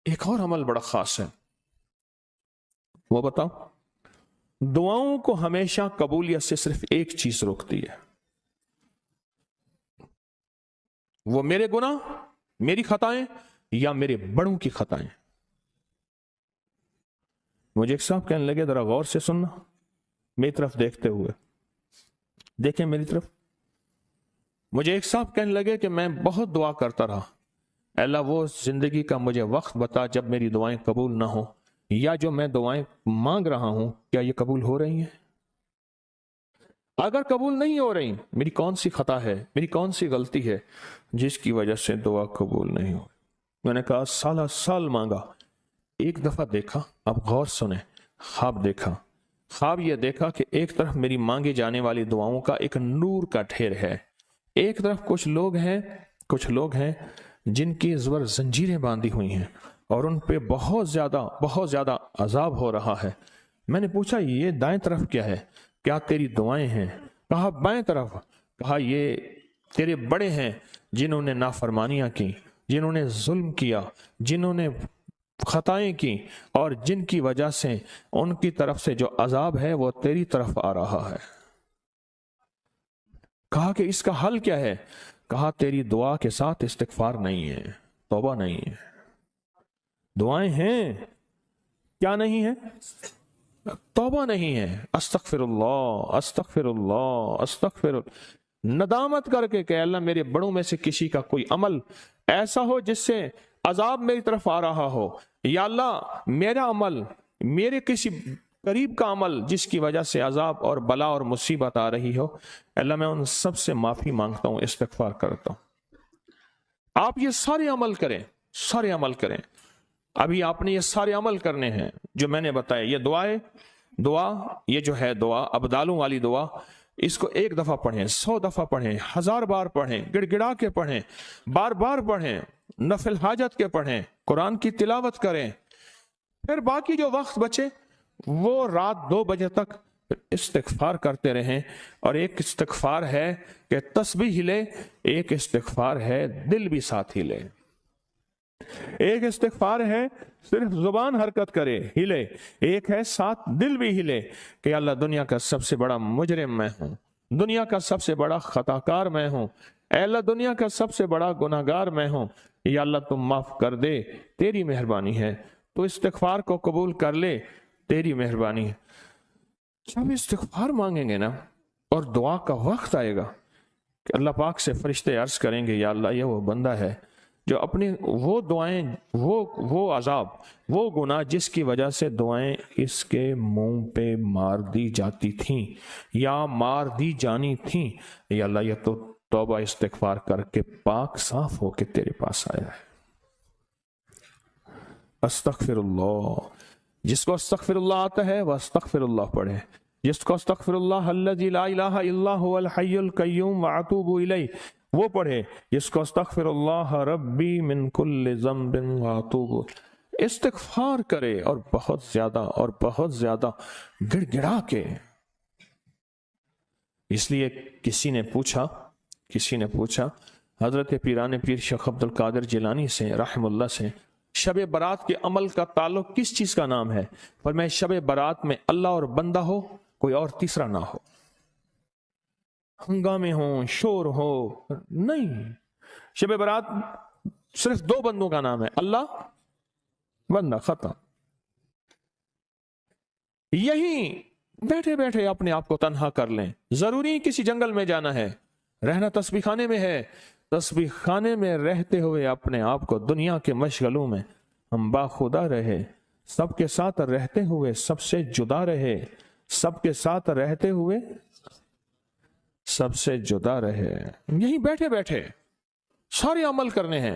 ایک اور عمل بڑا خاص ہے، وہ بتاؤ؟ دعاؤں کو ہمیشہ قبولیت سے صرف ایک چیز روکتی ہے، وہ میرے گناہ، میری خطائیں یا میرے بڑوں کی خطائیں۔ مجھے ایک صاحب کہنے لگے ذرا غور سے سننا، میری طرف دیکھتے ہوئے، دیکھیں میری طرف۔ مجھے ایک صاحب کہنے لگے کہ میں بہت دعا کرتا رہا، اللہ وہ زندگی کا مجھے وقت بتا جب میری دعائیں قبول نہ ہوں، یا جو میں دعائیں مانگ رہا ہوں کیا یہ قبول ہو رہی ہیں؟ اگر قبول نہیں ہو رہی، میری کون سی خطا ہے، میری کون سی غلطی ہے جس کی وجہ سے دعا قبول نہیں ہو؟ میں نے کہا سالہ سال مانگا، ایک دفعہ دیکھا، اب غور سنیں، خواب دیکھا۔ خواب یہ دیکھا کہ ایک طرف میری مانگی جانے والی دعاؤں کا ایک نور کا ڈھیر ہے، ایک طرف کچھ لوگ ہیں جن کی زبر زنجیریں باندھی ہوئی ہیں اور ان پہ بہت زیادہ عذاب ہو رہا ہے۔ میں نے پوچھا یہ دائیں طرف کیا ہے؟ کیا تیری دعائیں ہیں؟ کہا بائیں طرف۔ کہا یہ تیرے بڑے ہیں جنہوں نے نافرمانیاں کی، جنہوں نے ظلم کیا، جنہوں نے خطائیں کی، اور جن کی وجہ سے ان کی طرف سے جو عذاب ہے وہ تیری طرف آ رہا ہے۔ کہا کہ اس کا حل کیا ہے؟ کہا تیری دعا کے ساتھ استغفار نہیں ہے، توبہ نہیں ہے۔ دعائیں ہیں، کیا نہیں ہے؟ توبہ نہیں ہے۔ استغفر اللہ، استغفر اللہ، استغفر اللہ، ندامت کر کے کہ اللہ میرے بڑوں میں سے کسی کا کوئی عمل ایسا ہو جس سے عذاب میری طرف آ رہا ہو، یا اللہ میرا عمل، میرے کسی قریب کا عمل جس کی وجہ سے عذاب اور بلا اور مصیبت آ رہی ہو، اللہ میں ان سب سے معافی مانگتا ہوں، استغفار کرتا ہوں۔ آپ یہ سارے عمل کریں، ابھی آپ نے یہ سارے عمل کرنے ہیں جو میں نے بتایا۔ یہ دعا یہ جو ہے دعا، ابدالوں والی دعا، اس کو 1 دفعہ پڑھیں، 100 دفعہ پڑھیں، 1000 بار پڑھیں، گڑ گڑا کے پڑھیں، بار بار پڑھیں، نفل حاجت کے پڑھیں، قرآن کی تلاوت کریں۔ پھر باقی جو وقت بچے وہ رات 2 بجے تک استغفار کرتے رہیں۔ اور ایک استغفار ہے کہ تسبیح ہلے، ایک استغفار ہے دل بھی ساتھ ہلے، ایک استغفار ہے صرف زبان حرکت کرے ہلے، ایک ہے ساتھ دل بھی ہلے کہ اللہ دنیا کا سب سے بڑا مجرم میں ہوں، دنیا کا سب سے بڑا خطا کار میں ہوں، اے اللہ دنیا کا سب سے بڑا گناہ گار میں ہوں، یا اللہ تم معاف کر دے، تیری مہربانی ہے، تو استغفار کو قبول کر لے، تیری مہربانی ہے۔ جب استغفار مانگیں گے نا اور دعا کا وقت آئے گا کہ اللہ پاک سے فرشتے عرض کریں گے یا اللہ یہ وہ بندہ ہے جو اپنی وہ دعائیں، وہ عذاب، وہ گناہ جس کی وجہ سے دعائیں اس کے منہ پہ مار دی جاتی تھیں یا مار دی جانی تھیں، یا اللہ یہ تو توبہ استغفار کر کے پاک صاف ہو کے تیرے پاس آیا ہے۔ استغفر اللہ، جس کو استغفر اللہ آتا ہے وہ استغفر اللہ پڑھے، جس کو استغفر اللہ الذی لا الہ الا هو الحی القیوم واتوب الیہ وہ پڑھے، جس کو استغفر اللہ ربی من کل ذنب واتوب، استغفار کرے اور بہت زیادہ گڑ گڑا کے۔ اس لیے کسی نے پوچھا حضرت پیران پیر شیخ عبد القادر جیلانی سے رحم اللہ سے، شب برات کے عمل کا تعلق کس چیز کا نام ہے؟ فرمایا شب برات میں اللہ اور بندہ ہو، کوئی اور تیسرا نہ ہو، ہنگامے ہوں، شور ہو، نہیں، شب برات صرف 2 بندوں کا نام ہے، اللہ، بندہ، ختم۔ یہی بیٹھے بیٹھے اپنے آپ کو تنہا کر لیں، ضروری کسی جنگل میں جانا ہے، رہنا تسبیح خانے میں ہے، تسبیح خانے میں رہتے ہوئے اپنے آپ کو دنیا کے مشغلوں میں ہم باخدا رہے، سب کے ساتھ رہتے ہوئے سب سے جدا رہے، سب کے ساتھ رہتے ہوئے سب سے جدا رہے۔ یہی بیٹھے بیٹھے سارے عمل کرنے ہیں،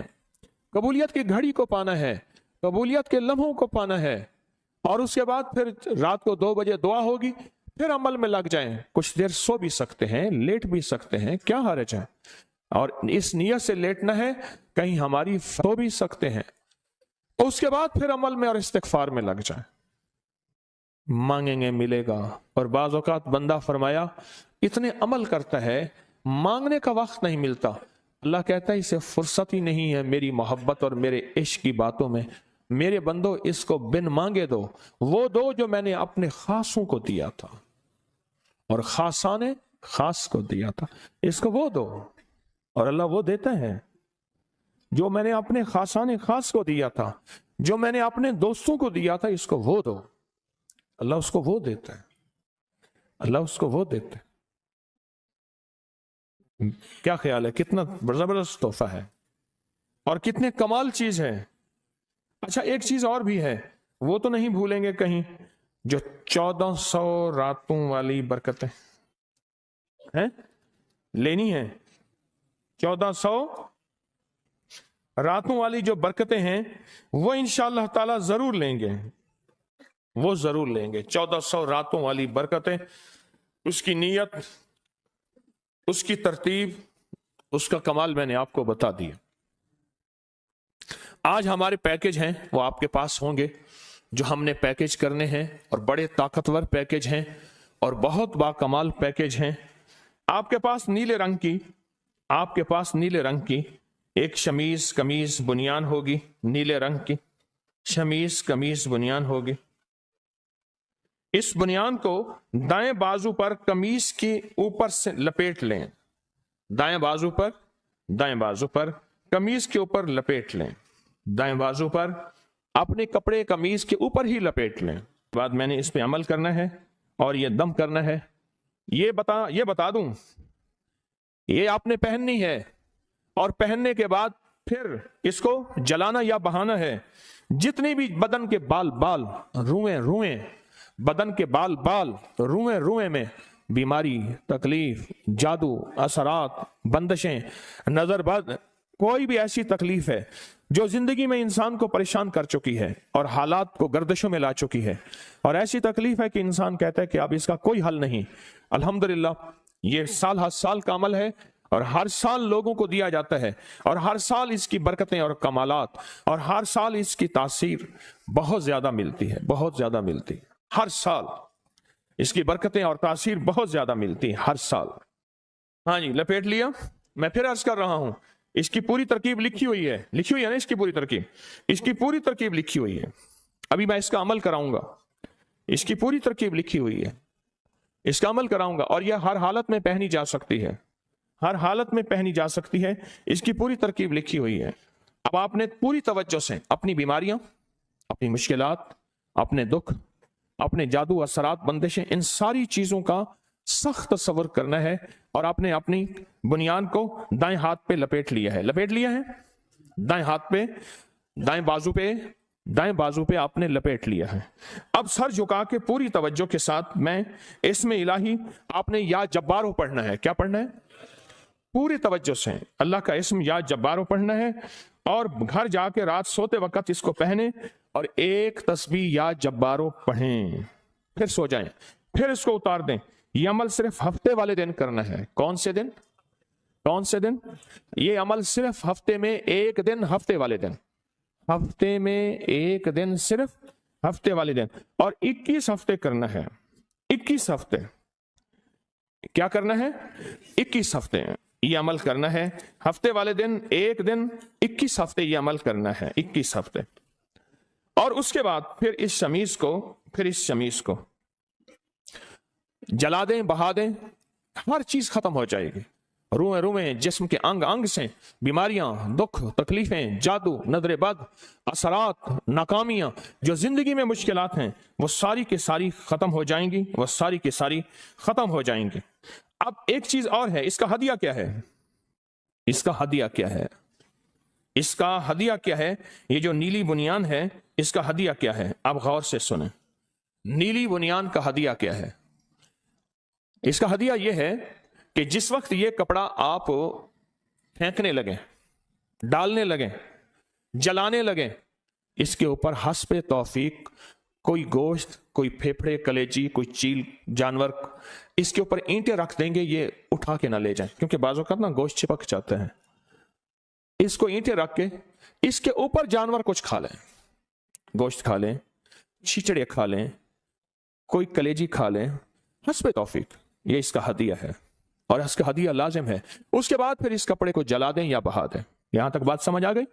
قبولیت کی گھڑی کو پانا ہے، قبولیت کے لمحوں کو پانا ہے، اور اس کے بعد پھر رات کو 2 بجے دعا ہوگی، پھر عمل میں لگ جائیں، کچھ دیر سو بھی سکتے ہیں، لیٹ بھی سکتے ہیں، کیا حرج ہے؟ اور اس نیت سے لیٹنا ہے کہیں ہماری سو بھی سکتے ہیں، اس کے بعد پھر عمل میں اور استغفار میں لگ جائیں، مانگیں گے ملے گا۔ اور بعض اوقات بندہ فرمایا اتنے عمل کرتا ہے مانگنے کا وقت نہیں ملتا، اللہ کہتا ہے اسے فرصت ہی نہیں ہے میری محبت اور میرے عشق کی باتوں میں میرے بندو اس کو بن مانگے دو، وہ دو جو میں نے اپنے خاصوں کو دیا تھا اور خاصاں نے خاص کو دیا تھا، اس کو وہ دو۔ اور اللہ وہ دیتا ہے جو میں نے اپنے خاصان خاص کو دیا تھا، جو میں نے اپنے دوستوں کو دیا تھا، اس کو وہ دو۔ اللہ اس کو وہ دیتا ہے، اللہ اس کو وہ دیتا ہے۔ کیا خیال ہے؟ کتنا زبردست تحفہ ہے اور کتنے کمال چیز ہے۔ اچھا ایک چیز اور بھی ہے، وہ تو نہیں بھولیں گے کہیں، جو 1400 راتوں والی برکتیں ہیں لینی ہیں، 1400 راتوں والی جو برکتیں ہیں وہ انشاءاللہ تعالی ضرور لیں گے، وہ ضرور لیں گے۔ 1400 راتوں والی برکتیں، اس کی نیت، اس کی ترتیب، اس کا کمال میں نے آپ کو بتا دیا۔ آج ہمارے پیکج ہیں وہ آپ کے پاس ہوں گے، جو ہم نے پیکج کرنے ہیں، اور بڑے طاقتور پیکج ہیں اور بہت باکمال پیکج ہیں۔ آپ کے پاس نیلے رنگ کی، آپ کے پاس نیلے رنگ کی ایک شمیز قمیض بنیان ہوگی، نیلے رنگ کی شمیز قمیض بنیان ہوگی۔ اس بنیان کو دائیں بازو پر قمیض کی اوپر سے لپیٹ لیں، دائیں بازو پر، دائیں بازو پر قمیض کے اوپر لپیٹ لیں، دائیں بازو پر اپنے کپڑے قمیض کے اوپر ہی لپیٹ لیں۔ بعد میں نے اس پہ عمل کرنا ہے اور یہ دم کرنا ہے۔ یہ بتا دوں، یہ آپ نے پہننی ہے، اور پہننے کے بعد پھر اس کو جلانا یا بہانا ہے۔ جتنی بھی بدن کے بال روئیں بدن کے بال روئیں میں بیماری، تکلیف، جادو، اثرات، بندشیں، نظر بد، کوئی بھی ایسی تکلیف ہے جو زندگی میں انسان کو پریشان کر چکی ہے اور حالات کو گردشوں میں لا چکی ہے، اور ایسی تکلیف ہے کہ انسان کہتا ہے کہ اب اس کا کوئی حل نہیں، الحمدللہ یہ سال ہر سال کا عمل ہے، اور ہر سال لوگوں کو دیا جاتا ہے، اور ہر سال اس کی برکتیں اور کمالات، اور ہر سال اس کی تاثیر بہت زیادہ ملتی ہے، بہت زیادہ ملتی ہے۔ ہر سال اس کی برکتیں اور تاثیر بہت زیادہ ملتی ہے، ہر سال۔ ہاں جی، لپیٹ لیا۔ میں پھر عرض کر رہا ہوں، اس کی پوری ترکیب لکھی ہوئی ہے نا، اس کی پوری ترکیب، اس کی پوری ترکیب لکھی ہوئی ہے۔ ابھی میں اس کا عمل کراؤں گا، اس کی پوری ترکیب لکھی ہوئی ہے، اس کا عمل کراؤں گا، اور یہ ہر حالت میں پہنی جا سکتی ہے، ہر حالت میں پہنی جا سکتی ہے، اس کی پوری ترکیب لکھی ہوئی ہے۔ اب آپ نے پوری توجہ سے اپنی بیماریاں، اپنی مشکلات، اپنے دکھ، اپنے جادو، اثرات، بندشیں، ان ساری چیزوں کا سخت تصور کرنا ہے، اور آپ نے اپنی بنیان کو دائیں ہاتھ پہ لپیٹ لیا ہے، دائیں ہاتھ پہ، دائیں بازو پہ آپ نے لپیٹ لیا ہے۔ اب سر جھکا کے پوری توجہ کے ساتھ میں اسم الہی، آپ نے یا جبارو پڑھنا ہے۔ کیا پڑھنا ہے؟ پوری توجہ سے اللہ کا اسم یا جبارو پڑھنا ہے، اور گھر جا کے رات سوتے وقت اس کو پہنے اور ایک تسبیح یا جبارو پڑھیں، پھر سو جائیں، پھر اس کو اتار دیں۔ یہ عمل صرف ہفتے والے دن کرنا ہے۔ کون سے دن؟ یہ عمل صرف ہفتے میں ایک دن، ہفتے والے دن، ہفتے میں ایک دن، صرف ہفتے والے دن، اور 21 ہفتے کرنا ہے۔ 21 ہفتے کیا کرنا ہے؟ 21 ہفتے یہ عمل کرنا ہے، ہفتے والے دن ایک دن، 21 ہفتے یہ عمل کرنا ہے، 21 ہفتے۔ اور اس کے بعد پھر اس شمیز کو جلا دیں، بہا دیں، ہر چیز ختم ہو جائے گی۔ روئیں جسم کے انگ انگ سے بیماریاں، دکھ، تکلیفیں، جادو، نظر بد، اثرات، ناکامیاں، جو زندگی میں مشکلات ہیں، وہ ساری کی ساری ختم ہو جائیں گی، وہ ساری کی ساری ختم ہو جائیں گی۔ اب ایک چیز اور ہے، اس کا ہدیہ کیا ہے؟ اس کا ہدیہ کیا ہے؟ اس کا ہدیہ کیا ہے؟ یہ جو نیلی بنیان ہے، اس کا ہدیہ کیا ہے؟ آپ غور سے سنیں، نیلی بنیان کا ہدیہ کیا ہے؟ اس کا ہدیہ یہ ہے کہ جس وقت یہ کپڑا آپ پھینکنے لگیں، ڈالنے لگیں، جلانے لگیں، اس کے اوپر حسب توفیق کوئی گوشت، کوئی پھیپھڑے، کلیجی، کوئی چیل جانور، اس کے اوپر اینٹیں رکھ دیں گے، یہ اٹھا کے نہ لے جائیں، کیونکہ بعض اوقات نا گوشت چپک جاتا ہے۔ اس کو اینٹیں رکھ کے اس کے اوپر جانور کچھ کھا لیں، گوشت کھا لیں، چھچڑے کھا لیں، کوئی کلیجی کھا لیں، حسب توفیق، یہ اس کا ہدیہ ہے، اور اس کا ہدیہ لازم ہے۔ اس کے بعد پھر اس کپڑے کو جلا دیں یا بہا دیں۔ یہاں تک بات سمجھ آ گئی؟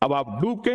اب آپ ڈوب کے